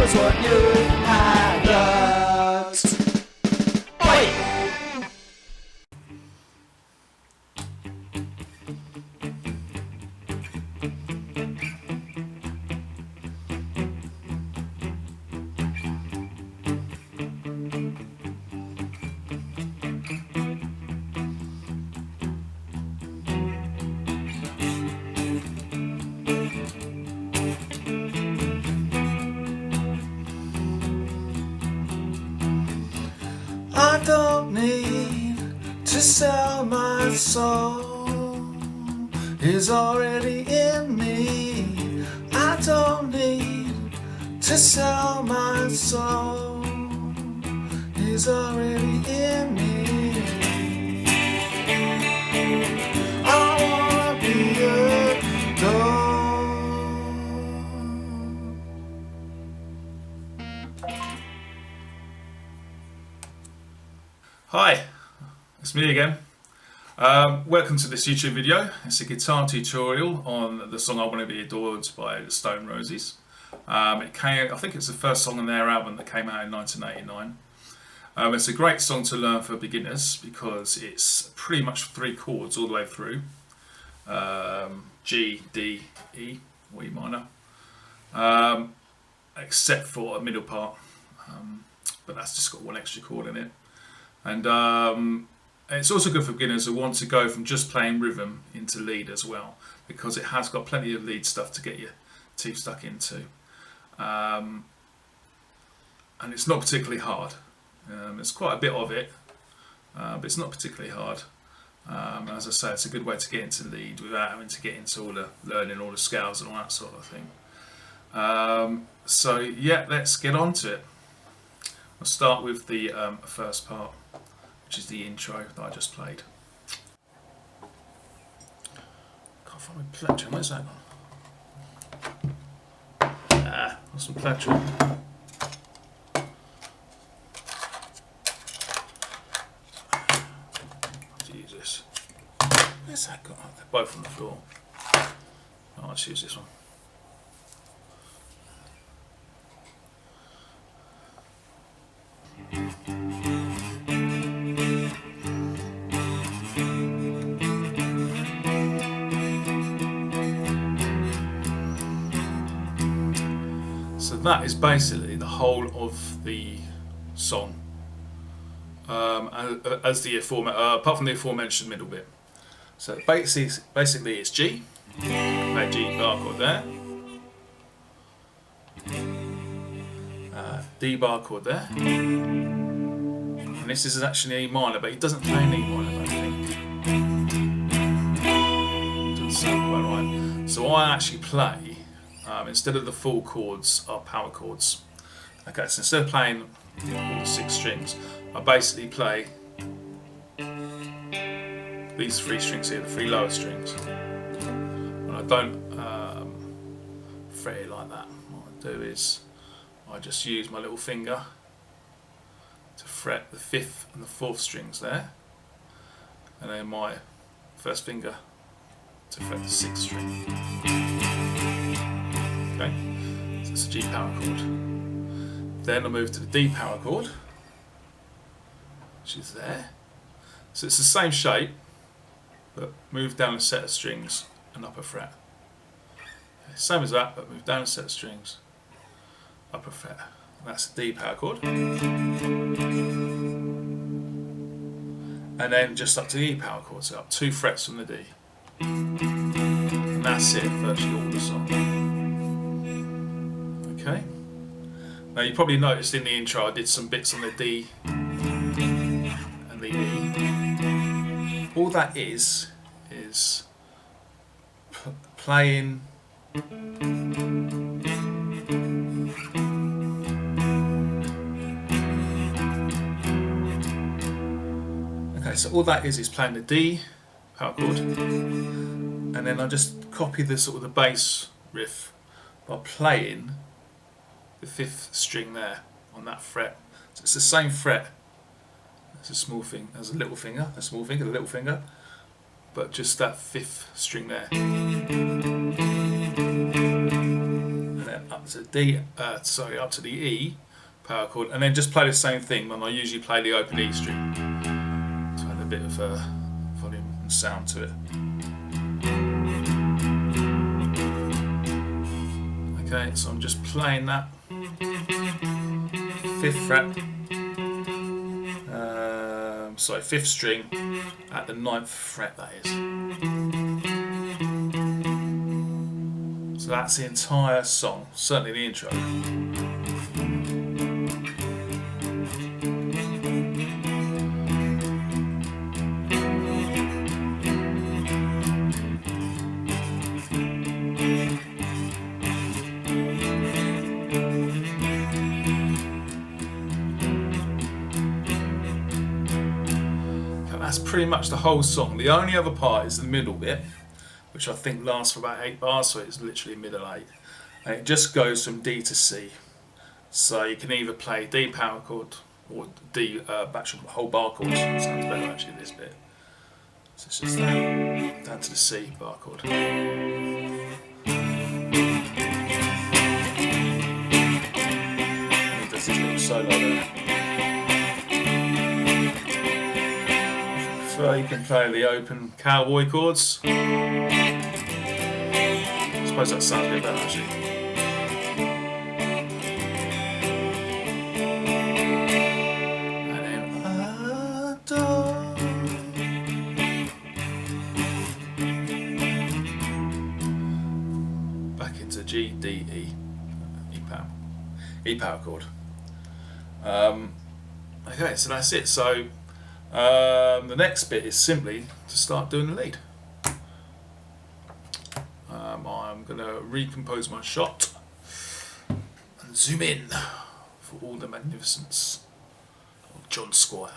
was what you had learnt. Oi! I don't need to sell my soul, it's already in me. I don't need to sell my soul, it's already in me. I wanna be adored. Hi, it's me again. Welcome to this YouTube video. It's a guitar tutorial on the song I Want to Be Adored by the Stone Roses. I think it's the first song on their album that came out in 1989. It's a great song to learn for beginners because it's pretty much 3 chords all the way through. G, D, E, or E minor. Except for a middle part, but that's just got 1 extra chord in it. And it's also good for beginners who want to go from just playing rhythm into lead as well, because it has got plenty of lead stuff to get your teeth stuck into. And it's not particularly hard. There's quite a bit of it, but it's not particularly hard. As I say, it's a good way to get into lead without having to get into all the learning all the scales and all that sort of thing. So yeah, let's get on to it. I'll start with the first part, which is the intro that I just played. Can't find my plectrum, where's that gone? Ah, that's some plectrum. Let's use this. Where's that gone? They're both on the floor. Oh, let's use this one. So that is basically the whole of the song, as the apart from the aforementioned middle bit. So basically it's G, play G bar chord there, D bar chord there, and this is actually an E minor, but he doesn't play an E minor, I don't think. Doesn't sound quite right. So I actually play. Instead of the full chords are power chords. Okay, so instead of playing all the 6 strings, I basically play these 3 strings here, the 3 lower strings. And I don't fret it like that. What I do is I just use my little finger to fret the 5th and the 4th strings there, and then my first finger to fret the 6th string. Okay, so it's a G power chord. Then I move to the D power chord, which is there. So it's the same shape, but move down a set of strings and upper fret. Okay, same as that, but move down a set of strings, upper fret. And that's the D power chord. And then just up to the E power chord, so up 2 frets from the D. And that's it, virtually all the song. Okay. Now you probably noticed in the intro I did some bits on the D and the E. All that is playing okay, so all that is playing the D power chord, and then I just copy the sort of the bass riff by playing the 5th string there on that fret. So it's the same fret as a small finger, as a little finger, a small finger, the little finger, but just that 5th string there. And then up to D, up to the E power chord, and then just play the same thing when I usually play the open E string. So add a bit of volume and sound to it. Okay, so I'm just playing that 5th fret, 5th string at the 9th fret, that is. So that's the entire song, certainly the intro. That's pretty much the whole song. The only other part is the middle bit, which I think lasts for about 8 bars, so it's literally middle 8. And it just goes from D to C. So you can either play D power chord or D actual whole bar chords. Sounds better actually this bit. So it's just that, down to the C bar chord. And he does this little solo there. So you can play the open cowboy chords. I suppose that sounds a bit better actually. And then back into G, D, E, E power chord. Okay, so that's it. So the next bit is simply to start doing the lead. I'm going to recompose my shot and zoom in for all the magnificence of John Squire.